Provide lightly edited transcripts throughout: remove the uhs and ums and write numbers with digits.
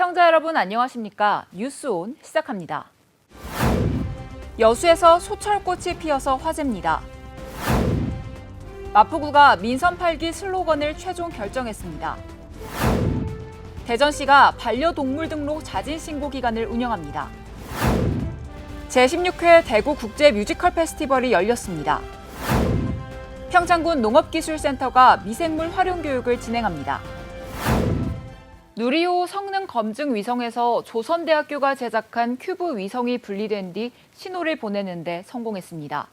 시청자 여러분 안녕하십니까? 뉴스온 시작합니다. 여수에서 소철꽃이 피어서 화제입니다. 마포구가 민선 8기 슬로건을 최종 결정했습니다. 대전시가 반려동물 등록 자진 신고 기간을 운영합니다. 제16회 대구 국제 뮤지컬 페스티벌이 열렸습니다. 평창군 농업기술센터가 미생물 활용 교육을 진행합니다. 누리호 성능 검증 위성에서 조선대학교가 제작한 큐브 위성이 분리된 뒤 신호를 보내는 데 성공했습니다.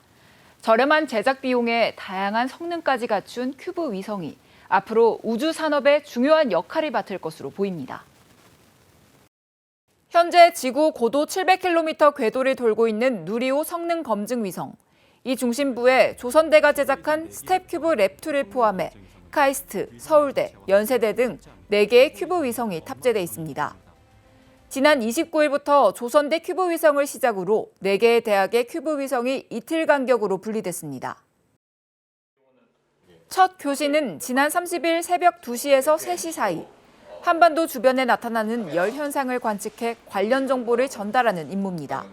저렴한 제작 비용에 다양한 성능까지 갖춘 큐브 위성이 앞으로 우주 산업에 중요한 역할을 맡을 것으로 보입니다. 현재 지구 고도 700km 궤도를 돌고 있는 누리호 성능 검증 위성. 이 중심부에 조선대가 제작한 스텝큐브 랩2를 포함해 카이스트, 서울대, 연세대 등 4개의 큐브 위성이 탑재돼 있습니다. 지난 29일부터 조선대 큐브 위성을 시작으로 4개의 대학의 큐브 위성이 이틀 간격으로 분리됐습니다. 첫 교신은 지난 30일 새벽 2시에서 3시 사이 한반도 주변에 나타나는 열 현상을 관측해 관련 정보를 전달하는 임무입니다.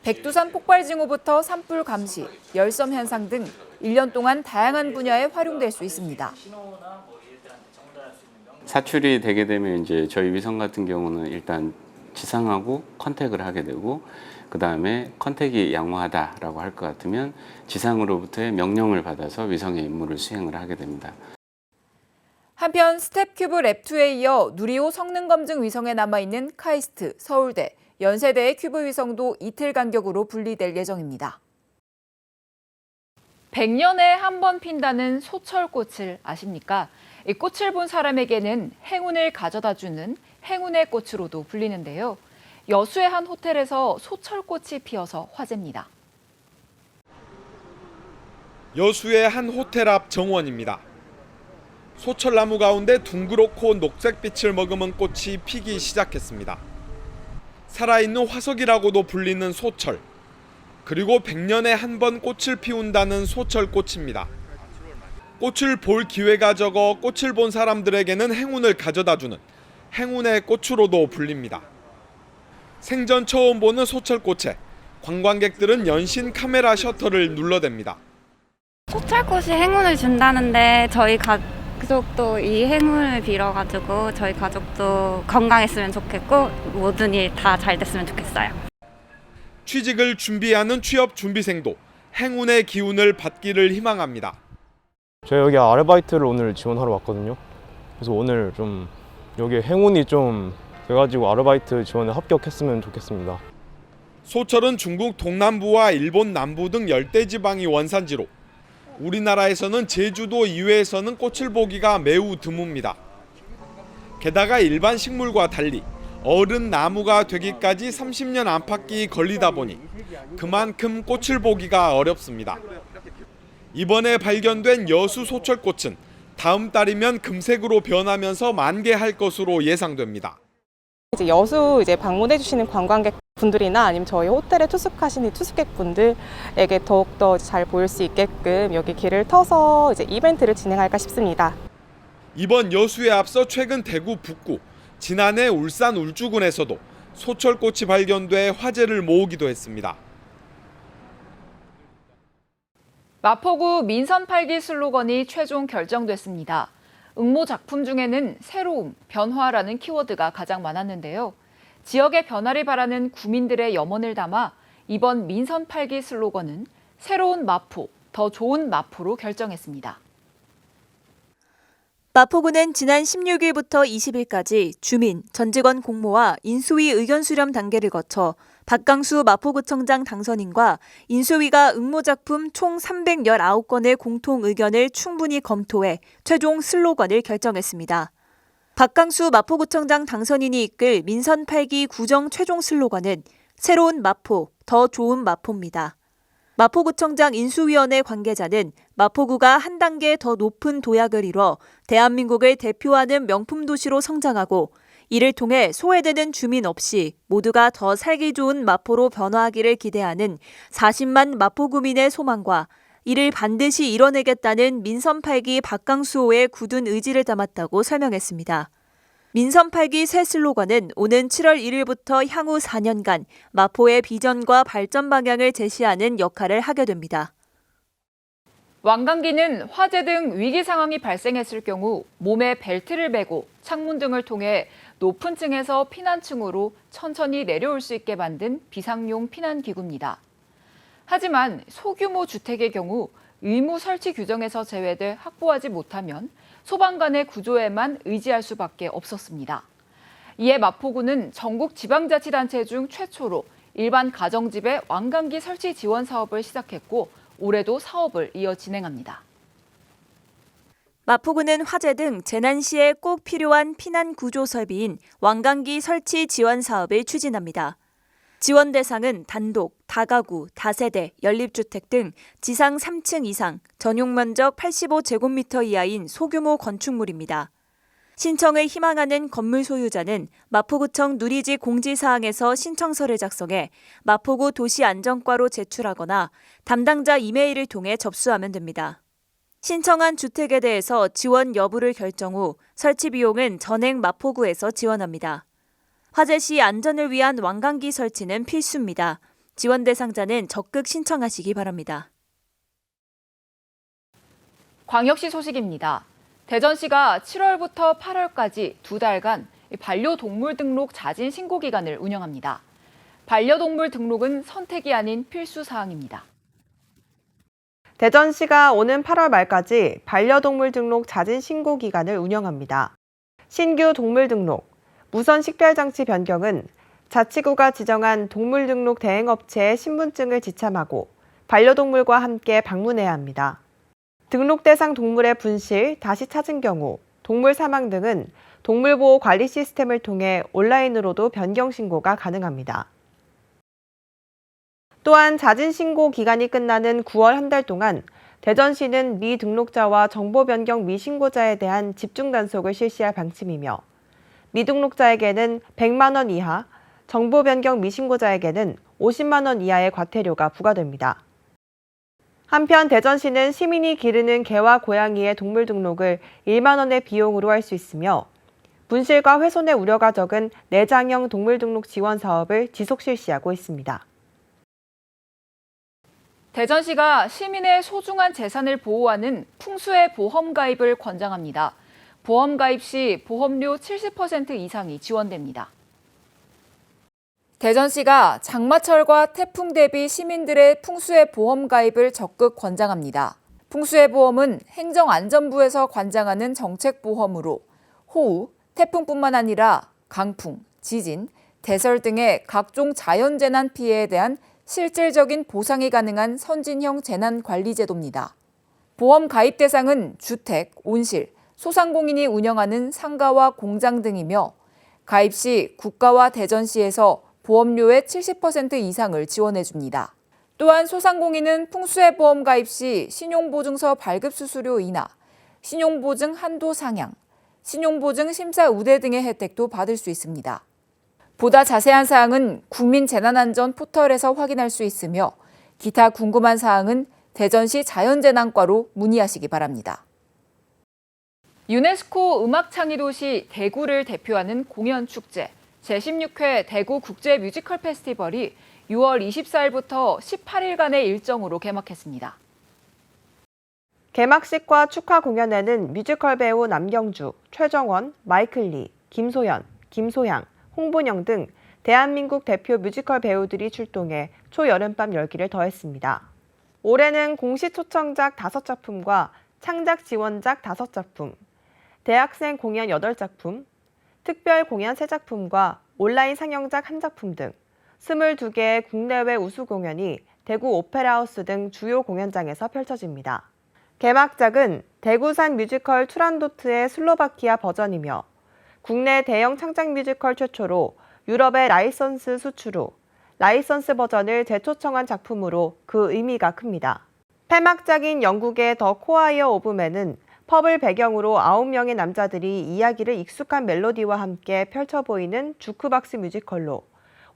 백두산 폭발 징후부터 산불 감시, 열섬 현상 등 1년 동안 다양한 분야에 활용될 수 있습니다. 사출이 되게 되면 이제 저희 위성 같은 경우는 일단 지상하고 컨택을 하게 되고 그다음에 컨택이 양호하다라고 할 것 같으면 지상으로부터의 명령을 받아서 위성의 임무를 수행을 하게 됩니다. 한편 스텝큐브 랩2에 이어 누리호 성능 검증 위성에 남아있는 카이스트, 서울대, 연세대의 큐브 위성도 이틀 간격으로 분리될 예정입니다. 100년에 한 번 핀다는 소철꽃을 아십니까? 이 꽃을 본 사람에게는 행운을 가져다주는 행운의 꽃으로도 불리는데요. 여수의 한 호텔에서 소철꽃이 피어서 화제입니다. 여수의 한 호텔 앞 정원입니다. 소철나무 가운데 둥그렇고 녹색빛을 머금은 꽃이 피기 시작했습니다. 살아있는 화석이라고도 불리는 소철, 그리고 100년에 한 번 꽃을 피운다는 소철꽃입니다. 꽃을 볼 기회가 적어 꽃을 본 사람들에게는 행운을 가져다주는 행운의 꽃으로도 불립니다. 생전 처음 보는 소철꽃에 관광객들은 연신 카메라 셔터를 눌러댑니다. 소철꽃이 행운을 준다는데 저희 가족도 이 행운을 빌어가지고 저희 가족도 건강했으면 좋겠고 모든 일 다 잘 됐으면 좋겠어요. 취직을 준비하는 취업 준비생도 행운의 기운을 받기를 희망합니다. 제가 여기 아르바이트를 오늘 지원하러 왔거든요. 그래서 오늘 좀 여기 행운이 좀 돼가지고 아르바이트 지원에 합격했으면 좋겠습니다. 소철은 중국 동남부와 일본 남부 등 열대지방이 원산지로 우리나라에서는 제주도 이외에서는 꽃을 보기가 매우 드뭅니다. 게다가 일반 식물과 달리 어른 나무가 되기까지 30년 안팎이 걸리다 보니 그만큼 꽃을 보기가 어렵습니다. 이번에 발견된 여수 소철꽃은 다음 달이면 금색으로 변하면서 만개할 것으로 예상됩니다. 여수 방문해 주시는 관광객 분들이나 아니면 저희 호텔에 투숙하시는 투숙객분들에게 더욱더 잘 보일 수 있게끔 여기 길을 터서 이벤트를 진행할까 싶습니다. 이번 여수에 앞서 최근 대구 북구, 지난해 울산 울주군에서도 소철꽃이 발견돼 화제를 모으기도 했습니다. 마포구 민선 8기 슬로건이 최종 결정됐습니다. 응모 작품 중에는 새로움, 변화라는 키워드가 가장 많았는데요. 지역의 변화를 바라는 구민들의 염원을 담아 이번 민선 8기 슬로건은 새로운 마포, 더 좋은 마포로 결정했습니다. 마포구는 지난 16일부터 20일까지 주민, 전 직원 공모와 인수위 의견 수렴 단계를 거쳐 박강수 마포구청장 당선인과 인수위가 응모작품 총 319건의 공통 의견을 충분히 검토해 최종 슬로건을 결정했습니다. 박강수 마포구청장 당선인이 이끌 민선 8기 구정 최종 슬로건은 새로운 마포, 더 좋은 마포입니다. 마포구청장 인수위원회 관계자는 마포구가 한 단계 더 높은 도약을 이뤄 대한민국을 대표하는 명품 도시로 성장하고 이를 통해 소외되는 주민 없이 모두가 더 살기 좋은 마포로 변화하기를 기대하는 40만 마포구민의 소망과 이를 반드시 이뤄내겠다는 민선 8기 박강수호의 굳은 의지를 담았다고 설명했습니다. 민선 8기 새 슬로건은 오는 7월 1일부터 향후 4년간 마포의 비전과 발전 방향을 제시하는 역할을 하게 됩니다. 왕강기는 화재 등 위기 상황이 발생했을 경우 몸에 벨트를 매고 창문 등을 통해 높은 층에서 피난층으로 천천히 내려올 수 있게 만든 비상용 피난기구입니다. 하지만 소규모 주택의 경우 의무 설치 규정에서 제외돼 확보하지 못하면 소방관의 구조에만 의지할 수밖에 없었습니다. 이에 마포구는 전국 지방자치단체 중 최초로 일반 가정집에 왕강기 설치 지원 사업을 시작했고 올해도 사업을 이어 진행합니다. 마포구는 화재 등 재난 시에 꼭 필요한 피난 구조 설비인 왕강기 설치 지원 사업을 추진합니다. 지원 대상은 단독, 다가구, 다세대, 연립주택 등 지상 3층 이상, 전용 면적 85제곱미터 이하인 소규모 건축물입니다. 신청을 희망하는 건물 소유자는 마포구청 누리지 공지사항에서 신청서를 작성해 마포구 도시안전과로 제출하거나 담당자 이메일을 통해 접수하면 됩니다. 신청한 주택에 대해서 지원 여부를 결정 후 설치 비용은 전액 마포구에서 지원합니다. 화재 시 안전을 위한 왕강기 설치는 필수입니다. 지원 대상자는 적극 신청하시기 바랍니다. 광역시 소식입니다. 대전시가 7월부터 8월까지 2달간 반려동물 등록 자진 신고 기간을 운영합니다. 반려동물 등록은 선택이 아닌 필수 사항입니다. 대전시가 오는 8월 말까지 반려동물 등록 자진 신고 기간을 운영합니다. 신규 동물 등록, 무선 식별장치 변경은 자치구가 지정한 동물 등록 대행업체에 신분증을 지참하고 반려동물과 함께 방문해야 합니다. 등록 대상 동물의 분실, 다시 찾은 경우, 동물 사망 등은 동물보호 관리 시스템을 통해 온라인으로도 변경 신고가 가능합니다. 또한 자진 신고 기간이 끝나는 9월 한 달 동안 대전시는 미등록자와 정보 변경 미신고자에 대한 집중 단속을 실시할 방침이며 미등록자에게는 100만 원 이하, 정보 변경 미신고자에게는 50만 원 이하의 과태료가 부과됩니다. 한편 대전시는 시민이 기르는 개와 고양이의 동물 등록을 1만 원의 비용으로 할 수 있으며 분실과 훼손의 우려가 적은 내장형 동물 등록 지원 사업을 지속 실시하고 있습니다. 대전시가 시민의 소중한 재산을 보호하는 풍수의 보험 가입을 권장합니다. 보험 가입 시 보험료 70% 이상이 지원됩니다. 대전시가 장마철과 태풍 대비 시민들의 풍수의 보험 가입을 적극 권장합니다. 풍수의 보험은 행정안전부에서 관장하는 정책보험으로 호우, 태풍뿐만 아니라 강풍, 지진, 대설 등의 각종 자연재난 피해에 대한 실질적인 보상이 가능한 선진형 재난관리제도입니다. 보험 가입 대상은 주택, 온실, 소상공인이 운영하는 상가와 공장 등이며 가입 시 국가와 대전시에서 보험료의 70% 이상을 지원해 줍니다. 또한 소상공인은 풍수의 보험 가입 시 신용보증서 발급 수수료 인하, 신용보증 한도 상향, 신용보증 심사 우대 등의 혜택도 받을 수 있습니다. 보다 자세한 사항은 국민재난안전 포털에서 확인할 수 있으며 기타 궁금한 사항은 대전시 자연재난과로 문의하시기 바랍니다. 유네스코 음악창의도시 대구를 대표하는 공연축제 제16회 대구 국제 뮤지컬 페스티벌이 6월 24일부터 18일간의 일정으로 개막했습니다. 개막식과 축하 공연에는 뮤지컬 배우 남경주, 최정원, 마이클 리, 김소연, 김소향, 홍본영 등 대한민국 대표 뮤지컬 배우들이 출동해 초여름밤 열기를 더했습니다. 올해는 공시 초청작 5작품과 창작 지원작 5작품, 대학생 공연 8작품, 특별 공연 3작품과 온라인 상영작 1작품 등 22개의 국내외 우수 공연이 대구 오페라하우스 등 주요 공연장에서 펼쳐집니다. 개막작은 대구산 뮤지컬 투란도트의 슬로바키아 버전이며 국내 대형 창작 뮤지컬 최초로 유럽의 라이선스 수출 후 라이선스 버전을 재초청한 작품으로 그 의미가 큽니다. 폐막작인 영국의 더 코아이어 오브 맨은 펍을 배경으로 9명의 남자들이 이야기를 익숙한 멜로디와 함께 펼쳐 보이는 주크박스 뮤지컬로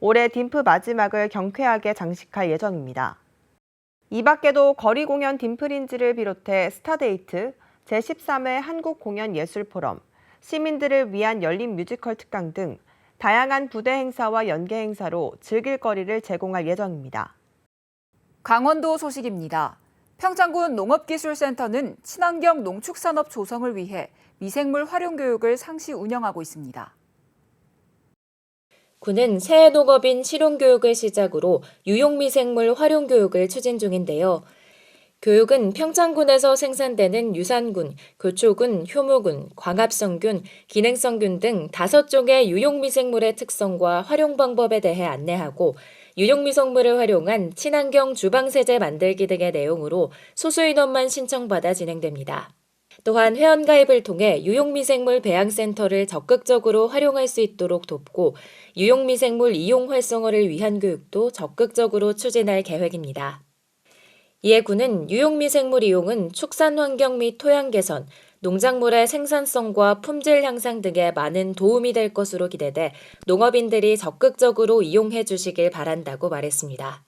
올해 딤프 마지막을 경쾌하게 장식할 예정입니다. 이 밖에도 거리 공연 딤프린지를 비롯해 스타데이트, 제13회 한국공연예술포럼, 시민들을 위한 열린 뮤지컬 특강 등 다양한 부대 행사와 연계 행사로 즐길 거리를 제공할 예정입니다. 강원도 소식입니다. 평창군 농업기술센터는 친환경 농축산업 조성을 위해 미생물 활용 교육을 상시 운영하고 있습니다. 군은 새해 농업인 실용교육을 시작으로 유용미생물 활용교육을 추진 중인데요. 교육은 평창군에서 생산되는 유산균, 교초균, 효모균, 광합성균, 기능성균 등 5종의 유용미생물의 특성과 활용 방법에 대해 안내하고 유용미생물을 활용한 친환경 주방세제 만들기 등의 내용으로 소수 인원만 신청받아 진행됩니다. 또한 회원가입을 통해 유용미생물 배양센터를 적극적으로 활용할 수 있도록 돕고 유용미생물 이용 활성화를 위한 교육도 적극적으로 추진할 계획입니다. 이에 군은 유용미생물 이용은 축산 환경 및 토양 개선, 농작물의 생산성과 품질 향상 등에 많은 도움이 될 것으로 기대돼 농업인들이 적극적으로 이용해 주시길 바란다고 말했습니다.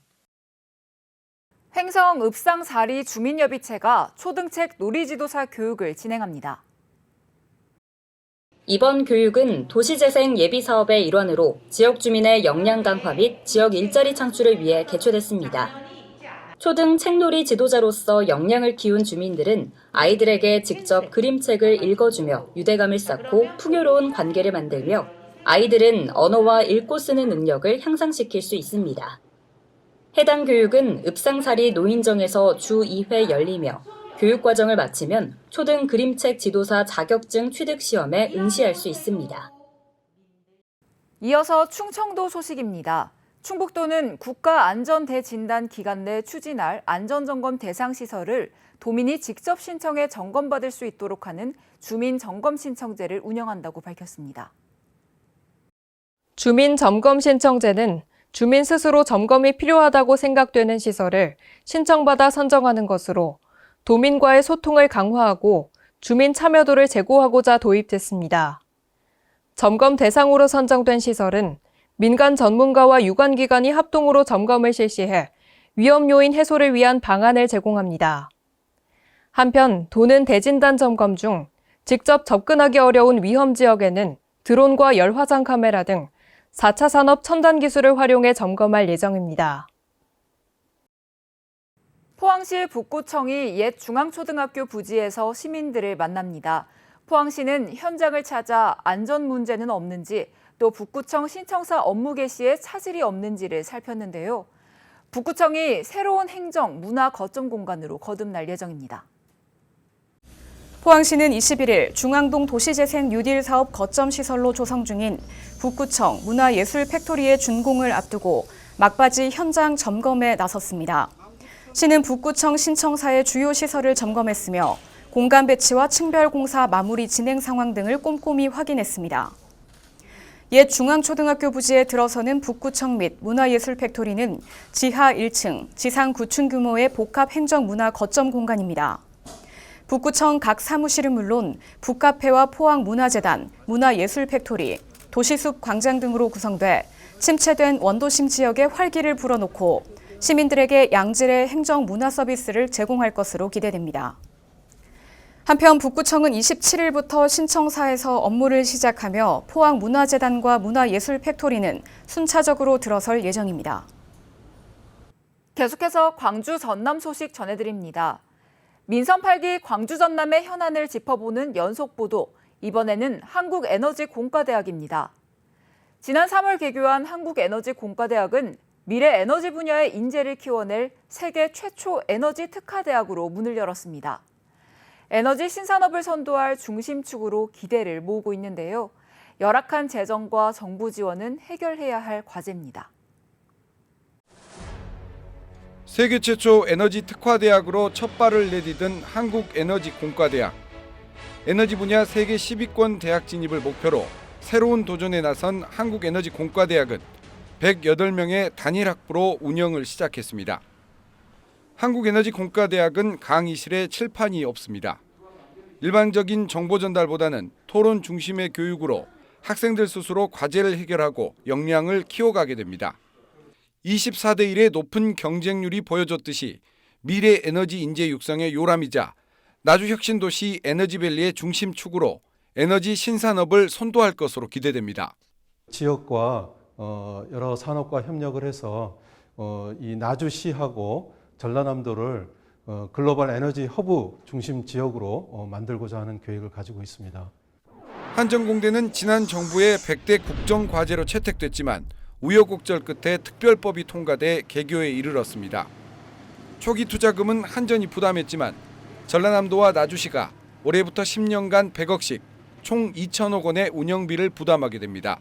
횡성 읍상사리 주민협의체가 초등책 놀이지도사 교육을 진행합니다. 이번 교육은 도시재생 예비사업의 일환으로 지역 주민의 역량 강화 및 지역 일자리 창출을 위해 개최됐습니다. 초등 책놀이 지도자로서 역량을 키운 주민들은 아이들에게 직접 그림책을 읽어주며 유대감을 쌓고 풍요로운 관계를 만들며 아이들은 언어와 읽고 쓰는 능력을 향상시킬 수 있습니다. 해당 교육은 읍상사리 노인정에서 주 2회 열리며 교육과정을 마치면 초등 그림책 지도사 자격증 취득 시험에 응시할 수 있습니다. 이어서 충청도 소식입니다. 충북도는 국가안전대진단 기간 내 추진할 안전점검 대상 시설을 도민이 직접 신청해 점검받을 수 있도록 하는 주민점검신청제를 운영한다고 밝혔습니다. 주민점검신청제는 주민 스스로 점검이 필요하다고 생각되는 시설을 신청받아 선정하는 것으로 도민과의 소통을 강화하고 주민 참여도를 제고하고자 도입됐습니다. 점검 대상으로 선정된 시설은 민간 전문가와 유관기관이 합동으로 점검을 실시해 위험 요인 해소를 위한 방안을 제공합니다. 한편 도는 대진단 점검 중 직접 접근하기 어려운 위험 지역에는 드론과 열화상 카메라 등 4차 산업 첨단 기술을 활용해 점검할 예정입니다. 포항시 북구청이 옛 중앙초등학교 부지에서 시민들을 만납니다. 포항시는 현장을 찾아 안전 문제는 없는지 또 북구청 신청사 업무 개시에 차질이 없는지를 살폈는데요. 북구청이 새로운 행정, 문화 거점 공간으로 거듭날 예정입니다. 포항시는 21일 중앙동 도시재생 뉴딜 사업 거점 시설로 조성 중인 북구청 문화예술 팩토리의 준공을 앞두고 막바지 현장 점검에 나섰습니다. 시는 북구청 신청사의 주요 시설을 점검했으며 공간 배치와 층별 공사 마무리 진행 상황 등을 꼼꼼히 확인했습니다. 옛 중앙초등학교 부지에 들어서는 북구청 및 문화예술 팩토리는 지하 1층, 지상 9층 규모의 복합 행정문화 거점 공간입니다. 북구청 각 사무실은 물론 북카페와 포항문화재단, 문화예술 팩토리, 도시숲 광장 등으로 구성돼 침체된 원도심 지역에 활기를 불어넣고 시민들에게 양질의 행정 문화 서비스를 제공할 것으로 기대됩니다. 한편 북구청은 27일부터 신청사에서 업무를 시작하며 포항문화재단과 문화예술 팩토리는 순차적으로 들어설 예정입니다. 계속해서 광주 전남 소식 전해드립니다. 민선 8기 광주 전남의 현안을 짚어보는 연속 보도, 이번에는 한국에너지공과대학입니다. 지난 3월 개교한 한국에너지공과대학은 미래 에너지 분야의 인재를 키워낼 세계 최초 에너지 특화대학으로 문을 열었습니다. 에너지 신산업을 선도할 중심축으로 기대를 모으고 있는데요. 열악한 재정과 정부 지원은 해결해야 할 과제입니다. 세계 최초 에너지 특화대학으로 첫 발을 내디딘 한국에너지공과대학. 에너지 분야 세계 10위권 대학 진입을 목표로 새로운 도전에 나선 한국에너지공과대학은 108명의 단일 학부로 운영을 시작했습니다. 한국에너지공과대학은 강의실에 칠판이 없습니다. 일반적인 정보 전달보다는 토론 중심의 교육으로 학생들 스스로 과제를 해결하고 역량을 키워가게 됩니다. 24대 1의 높은 경쟁률이 보여줬듯이 미래 에너지 인재 육성의 요람이자 나주혁신도시 에너지밸리의 중심축으로 에너지 신산업을 선도할 것으로 기대됩니다. 지역과 여러 산업과 협력을 해서 이 나주시하고 전라남도를 글로벌 에너지 허브 중심 지역으로 만들고자 하는 계획을 가지고 있습니다. 한전공대는 지난 정부의 100대 국정과제로 채택됐지만 우여곡절 끝에 특별법이 통과돼 개교에 이르렀습니다. 초기 투자금은 한전이 부담했지만 전라남도와 나주시가 올해부터 10년간 100억씩 총 2천억 원의 운영비를 부담하게 됩니다.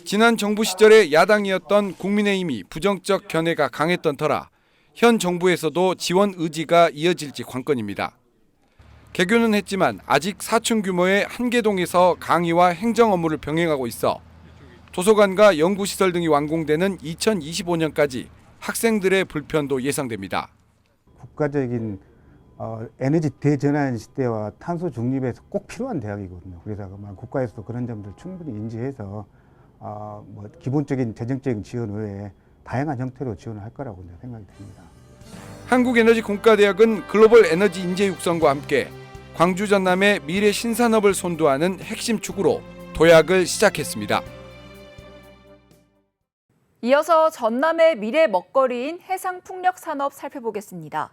지난 정부 시절에 야당이었던 국민의힘이 부정적 견해가 강했던 터라 현 정부에서도 지원 의지가 이어질지 관건입니다. 개교는 했지만 아직 사층 규모의 한계동에서 강의와 행정 업무를 병행하고 있어 도서관과 연구시설 등이 완공되는 2025년까지 학생들의 불편도 예상됩니다. 국가적인 에너지 대전환 시대와 탄소 중립에서 꼭 필요한 대학이거든요. 그래서 국가에서도 그런 점들 충분히 인지해서 기본적인 재정적인 지원 외에 다양한 형태로 지원을 할 거라고 생각이 듭니다. 한국에너지공과대학은 글로벌 에너지 인재 육성과 함께 광주 전남의 미래 신산업을 선도하는 핵심 축으로 도약을 시작했습니다. 이어서 전남의 미래 먹거리인 해상풍력 산업 살펴보겠습니다.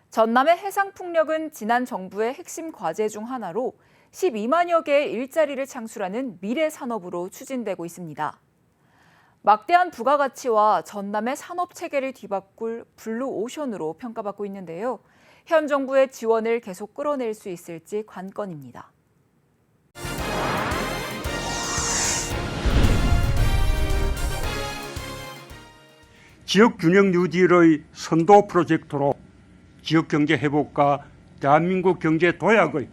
전남의 해상풍력은 지난 정부의 핵심 과제 중 하나로 12만여 개의 일자리를 창출하는 미래 산업으로 추진되고 있습니다. 막대한 부가가치와 전남의 산업 체계를 뒤바꿀 블루오션으로 평가받고 있는데요. 현 정부의 지원을 계속 끌어낼 수 있을지 관건입니다. 지역균형 유지의 선도 프로젝트로 지역경제 회복과 대한민국 경제 도약의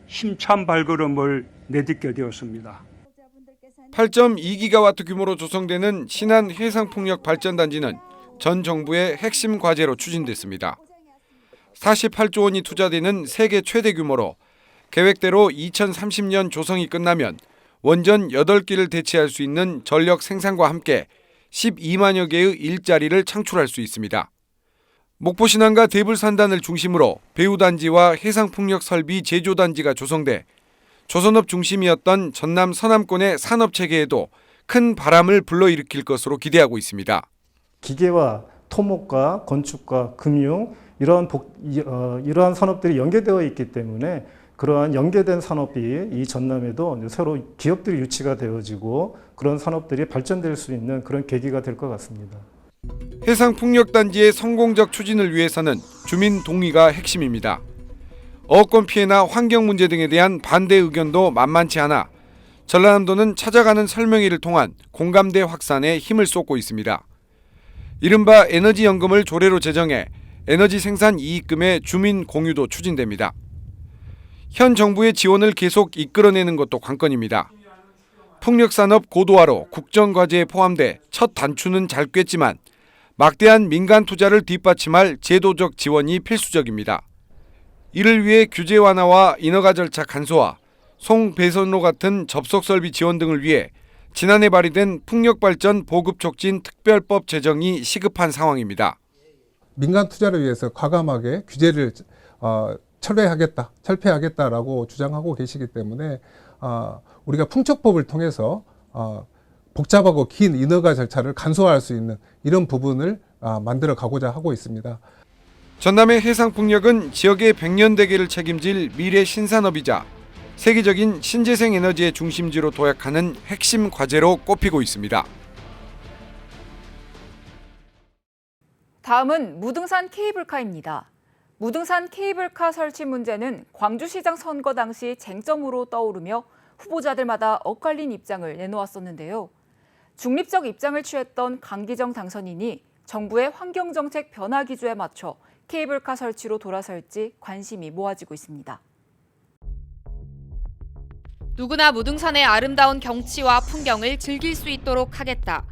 힘찬 발걸음을 내딛게 되었습니다. 8.2기가와트 규모로 조성되는 신안 해상풍력 발전단지는 전 정부의 핵심 과제로 추진됐습니다. 48조 원이 투자되는 세계 최대 규모로 계획대로 2030년 조성이 끝나면 원전 8기를 대체할 수 있는 전력 생산과 함께 12만여 개의 일자리를 창출할 수 있습니다. 목포 신안과 대불산단을 중심으로 배후단지와 해상풍력 설비 제조단지가 조성돼 조선업 중심이었던 전남 서남권의 산업체계에도 큰 바람을 불러일으킬 것으로 기대하고 있습니다. 기계와 토목과 건축과 금융 이러한 산업들이 연계되어 있기 때문에 그러한 연계된 산업이 이 전남에도 새로 기업들이 유치가 되어지고 그런 산업들이 발전될 수 있는 그런 계기가 될 것 같습니다. 해상풍력단지의 성공적 추진을 위해서는 주민 동의가 핵심입니다. 어권 피해나 환경 문제 등에 대한 반대 의견도 만만치 않아 전라남도는 찾아가는 설명회를 통한 공감대 확산에 힘을 쏟고 있습니다. 이른바 에너지연금을 조례로 제정해 에너지 생산 이익금의 주민 공유도 추진됩니다. 현 정부의 지원을 계속 이끌어내는 것도 관건입니다. 풍력산업 고도화로 국정과제에 포함돼 첫 단추는 잘 꿰지만 막대한 민간 투자를 뒷받침할 제도적 지원이 필수적입니다. 이를 위해 규제 완화와 인허가 절차 간소화, 송배선로 같은 접속 설비 지원 등을 위해 지난해 발의된 풍력발전 보급 촉진 특별법 제정이 시급한 상황입니다. 민간 투자를 위해서 과감하게 규제를 철폐하겠다라고 주장하고 계시기 때문에 우리가 풍촉법을 통해서 복잡하고 긴 인허가 절차를 간소화할 수 있는 이런 부분을 만들어 가고자 하고 있습니다. 전남의 해상풍력은 지역의 100년 대계를 책임질 미래 신산업이자 세계적인 신재생 에너지의 중심지로 도약하는 핵심 과제로 꼽히고 있습니다. 다음은 무등산 케이블카입니다. 무등산 케이블카 설치 문제는 광주시장 선거 당시 쟁점으로 떠오르며 후보자들마다 엇갈린 입장을 내놓았었는데요. 중립적 입장을 취했던 강기정 당선인이 정부의 환경정책 변화 기조에 맞춰 케이블카 설치로 돌아설지 관심이 모아지고 있습니다. 누구나 무등산의 아름다운 경치와 풍경을 즐길 수 있도록 하겠다.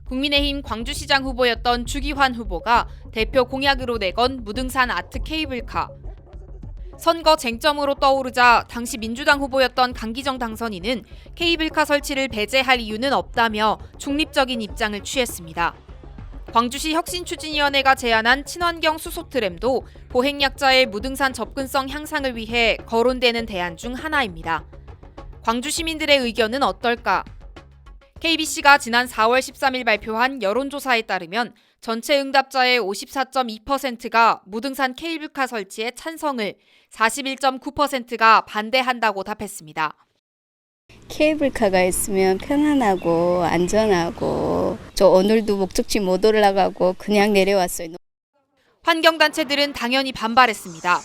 국민의힘 광주시장 후보였던 주기환 후보가 대표 공약으로 내건 무등산 아트 케이블카. 선거 쟁점으로 떠오르자 당시 민주당 후보였던 강기정 당선인은 케이블카 설치를 배제할 이유는 없다며 중립적인 입장을 취했습니다. 광주시 혁신추진위원회가 제안한 친환경 수소트램도 보행약자의 무등산 접근성 향상을 위해 거론되는 대안 중 하나입니다. 광주 시민들의 의견은 어떨까? KBC가 지난 4월 13일 발표한 여론조사에 따르면 전체 응답자의 54.2%가 무등산 케이블카 설치에 찬성을, 41.9%가 반대한다고 답했습니다. 케이블카가 있으면 편안하고 안전하고 저 오늘도 목적지 못 올라가고 그냥 내려왔어요. 환경단체들은 당연히 반발했습니다.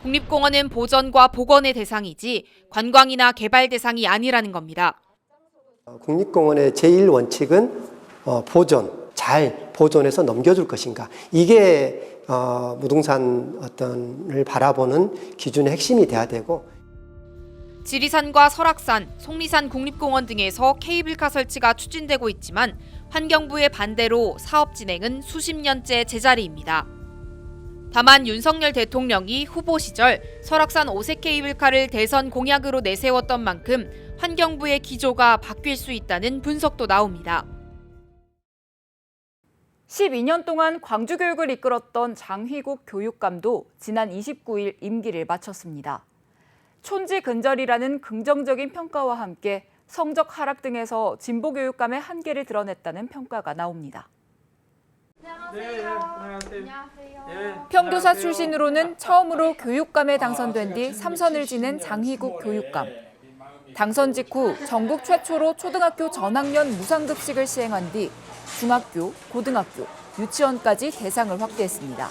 국립공원은 보전과 복원의 대상이지 관광이나 개발 대상이 아니라는 겁니다. 국립공원의 제1원칙은 보존, 잘 보존해서 넘겨줄 것인가. 이게 무등산 어떤을 바라보는 기준의 핵심이 돼야 되고. 지리산과 설악산, 속리산 국립공원 등에서 케이블카 설치가 추진되고 있지만 환경부의 반대로 사업 진행은 수십 년째 제자리입니다. 다만 윤석열 대통령이 후보 시절 설악산 5색 케이블카를 대선 공약으로 내세웠던 만큼 환경부의 기조가 바뀔 수 있다는 분석도 나옵니다. 12년 동안 광주 교육을 이끌었던 장휘국 교육감도 지난 29일 임기를 마쳤습니다. 촌지근절이라는 긍정적인 평가와 함께 성적 하락 등에서 진보 교육감의 한계를 드러냈다는 평가가 나옵니다. 평도사 출신으로는 처음으로 교육감에 당선된 뒤 3선을 지낸 장휘국 교육감. 당선 직후 전국 최초로 초등학교 전학년 무상급식을 시행한 뒤 중학교, 고등학교, 유치원까지 대상을 확대했습니다.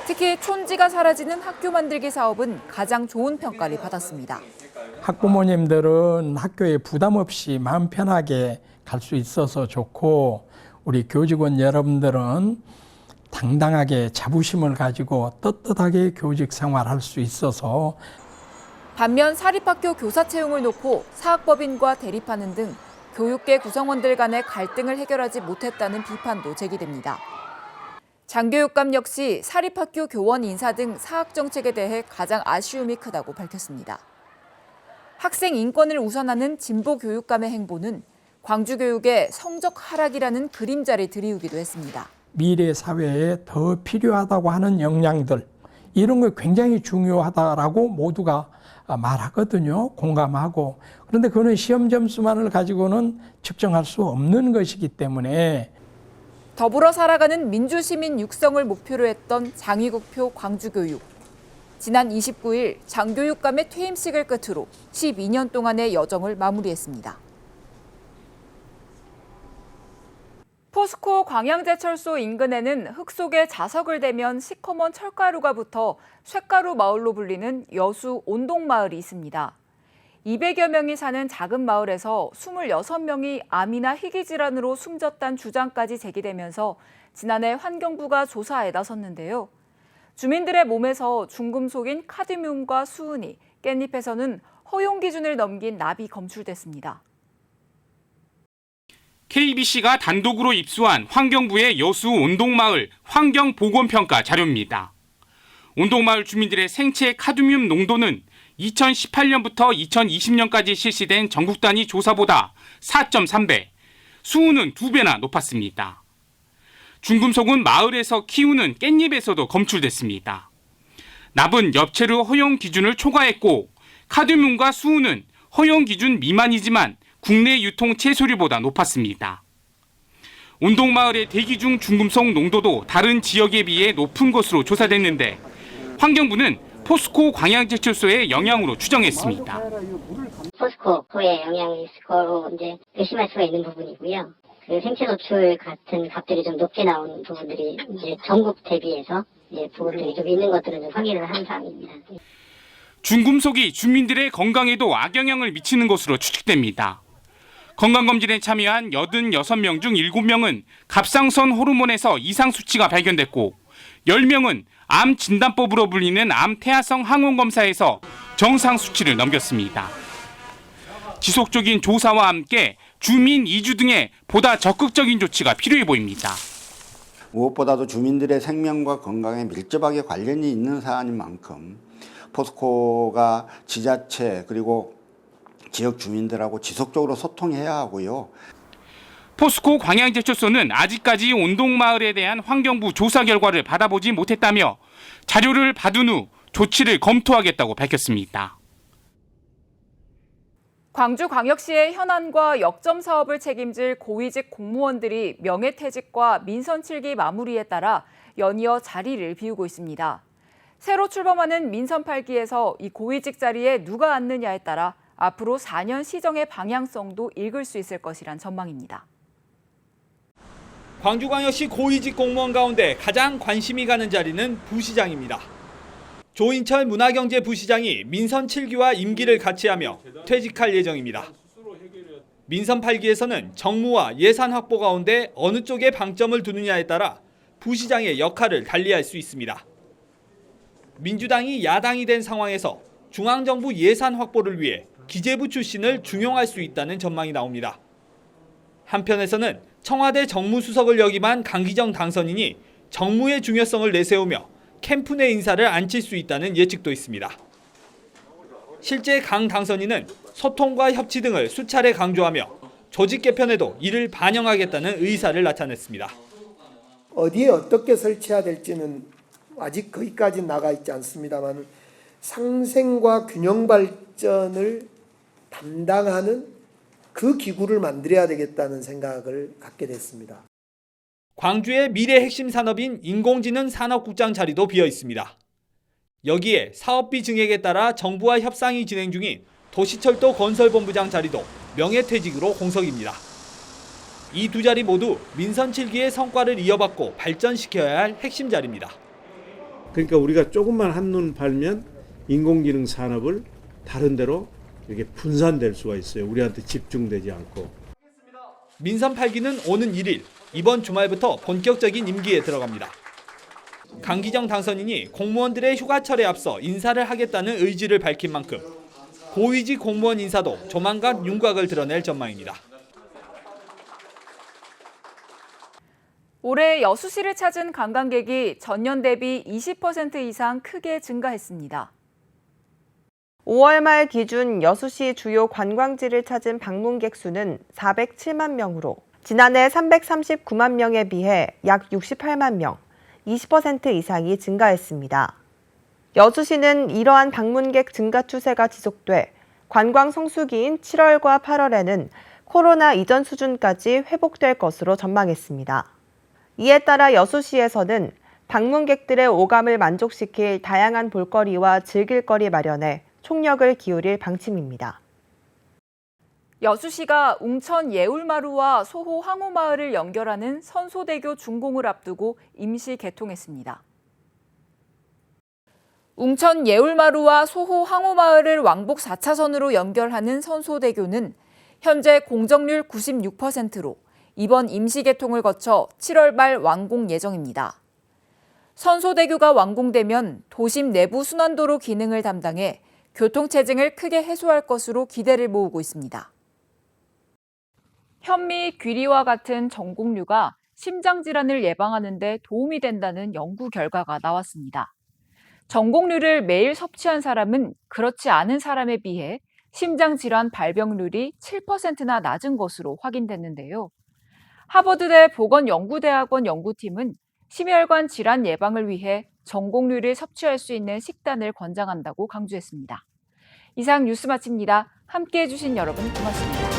특히 촌지가 사라지는 학교 만들기 사업은 가장 좋은 평가를 받았습니다. 학부모님들은 학교에 부담 없이 마음 편하게 갈 수 있어서 좋고, 우리 교직원 여러분들은 당당하게 자부심을 가지고 떳떳하게 교직 생활할 수 있어서. 반면 사립학교 교사 채용을 놓고 사학법인과 대립하는 등 교육계 구성원들 간의 갈등을 해결하지 못했다는 비판도 제기됩니다. 장 교육감 역시 사립학교 교원 인사 등 사학 정책에 대해 가장 아쉬움이 크다고 밝혔습니다. 학생 인권을 우선하는 진보 교육감의 행보는 광주 교육의 성적 하락이라는 그림자를 드리우기도 했습니다. 미래 사회에 더 필요하다고 하는 역량들, 이런 거 굉장히 중요하다라고 모두가 말하거든요. 공감하고. 그런데 그거는 시험 점수만을 가지고는 측정할 수 없는 것이기 때문에. 더불어 살아가는 민주시민 육성을 목표로 했던 장휘국표 광주교육. 지난 29일 장교육감의 퇴임식을 끝으로 12년 동안의 여정을 마무리했습니다. 포스코 광양제철소 인근에는 흙 속에 자석을 대면 시커먼 철가루가 붙어 쇳가루 마을로 불리는 여수 온동마을이 있습니다. 200여 명이 사는 작은 마을에서 26명이 암이나 희귀 질환으로 숨졌다는 주장까지 제기되면서 지난해 환경부가 조사에 나섰는데요. 주민들의 몸에서 중금속인 카드뮴과 수은이, 깻잎에서는 허용 기준을 넘긴 납이 검출됐습니다. KBC가 단독으로 입수한 환경부의 여수 온동마을 환경보건평가 자료입니다. 온동마을 주민들의 생체 카드뮴 농도는 2018년부터 2020년까지 실시된 전국 단위 조사보다 4.3배, 수은은 2배나 높았습니다. 중금속은 마을에서 키우는 깻잎에서도 검출됐습니다. 납은 엽채류 허용 기준을 초과했고, 카드뮴과 수은은 허용 기준 미만이지만 국내 유통 채소류보다 높았습니다. 온동마을의 대기 중 중금속 농도도 다른 지역에 비해 높은 것으로 조사됐는데, 환경부는 포스코 광양제철소의 영향으로 추정했습니다. 포스코의 영향이 있을 거로 이제 의심할 수가 있는 부분이고요. 그 생체 노출 같은 값들이 좀 높게 나온 부분들이 이제 전국 대비해서 부분들이 좀 있는 것들은 좀 확인을 한 사항입니다. 중금속이 주민들의 건강에도 악영향을 미치는 것으로 추측됩니다. 건강검진에 참여한 86명 중 7명은 갑상선 호르몬에서 이상 수치가 발견됐고, 10명은 암 진단법으로 불리는 암 태아성 항원 검사에서 정상 수치를 넘겼습니다. 지속적인 조사와 함께 주민 이주 등의 보다 적극적인 조치가 필요해 보입니다. 무엇보다도 주민들의 생명과 건강에 밀접하게 관련이 있는 사안인 만큼 포스코가 지자체 그리고 지역 주민들하고 지속적으로 소통해야 하고요. 포스코 광양제철소는 아직까지 온동마을에 대한 환경부 조사 결과를 받아보지 못했다며 자료를 받은 후 조치를 검토하겠다고 밝혔습니다. 광주광역시의 현안과 역점 사업을 책임질 고위직 공무원들이 명예퇴직과 민선 7기 마무리에 따라 연이어 자리를 비우고 있습니다. 새로 출범하는 민선 8기에서 이 고위직 자리에 누가 앉느냐에 따라 앞으로 4년 시정의 방향성도 읽을 수 있을 것이란 전망입니다. 광주광역시 고위직 공무원 가운데 가장 관심이 가는 자리는 부시장입니다. 조인철 문화경제부시장이 민선 7기와 임기를 같이 하며 퇴직할 예정입니다. 민선 8기에서는 정무와 예산 확보 가운데 어느 쪽에 방점을 두느냐에 따라 부시장의 역할을 달리할 수 있습니다. 민주당이 야당이 된 상황에서 중앙정부 예산 확보를 위해 기재부 출신을 중용할 수 있다는 전망이 나옵니다. 한편에서는 청와대 정무수석을 역임한 강기정 당선인이 정무의 중요성을 내세우며 캠프 내 인사를 앉힐 수 있다는 예측도 있습니다. 실제 강 당선인은 소통과 협치 등을 수차례 강조하며 조직 개편에도 이를 반영하겠다는 의사를 나타냈습니다. 어디에 어떻게 설치해야 될지는 아직 거기까지 나가 있지 않습니다만 상생과 균형 발전을 담당하는 그 기구를 만들어야 되겠다는 생각을 갖게 됐습니다. 광주의 미래 핵심 산업인 인공지능 산업국장 자리도 비어 있습니다. 여기에 사업비 증액에 따라 정부와 협상이 진행 중인 도시철도 건설본부장 자리도 명예퇴직으로 공석입니다. 이 두 자리 모두 민선 7기의 성과를 이어받고 발전시켜야 할 핵심 자리입니다. 그러니까 우리가 조금만 한눈 팔면 인공지능 산업을 다른 데로 이렇게 분산될 수가 있어요. 우리한테 집중되지 않고. 민선 8기는 오는 1일 이번 주말부터 본격적인 임기에 들어갑니다. 강기정 당선인이 공무원들의 휴가철에 앞서 인사를 하겠다는 의지를 밝힌 만큼 고위직 공무원 인사도 조만간 윤곽을 드러낼 전망입니다. 올해 여수시를 찾은 관광객이 전년 대비 20% 이상 크게 증가했습니다. 5월 말 기준 여수시 주요 관광지를 찾은 방문객 수는 407만 명으로 지난해 339만 명에 비해 약 68만 명, 20% 이상이 증가했습니다. 여수시는 이러한 방문객 증가 추세가 지속돼 관광 성수기인 7월과 8월에는 코로나 이전 수준까지 회복될 것으로 전망했습니다. 이에 따라 여수시에서는 방문객들의 오감을 만족시킬 다양한 볼거리와 즐길거리 마련에 총력을 기울일 방침입니다. 여수시가 웅천 예울마루와 소호 항우마을을 연결하는 선소대교 준공을 앞두고 임시 개통했습니다. 웅천 예울마루와 소호 항우마을을 왕복 4차선으로 연결하는 선소대교는 현재 공정률 96%로 이번 임시 개통을 거쳐 7월 말 완공 예정입니다. 선소대교가 완공되면 도심 내부 순환도로 기능을 담당해 교통체증을 크게 해소할 것으로 기대를 모으고 있습니다. 현미, 귀리와 같은 전곡류가 심장질환을 예방하는 데 도움이 된다는 연구 결과가 나왔습니다. 전곡류를 매일 섭취한 사람은 그렇지 않은 사람에 비해 심장질환 발병률이 7%나 낮은 것으로 확인됐는데요. 하버드대 보건연구대학원 연구팀은 심혈관 질환 예방을 위해 전곡류를 섭취할 수 있는 식단을 권장한다고 강조했습니다. 이상 뉴스 마칩니다. 함께해 주신 여러분 고맙습니다.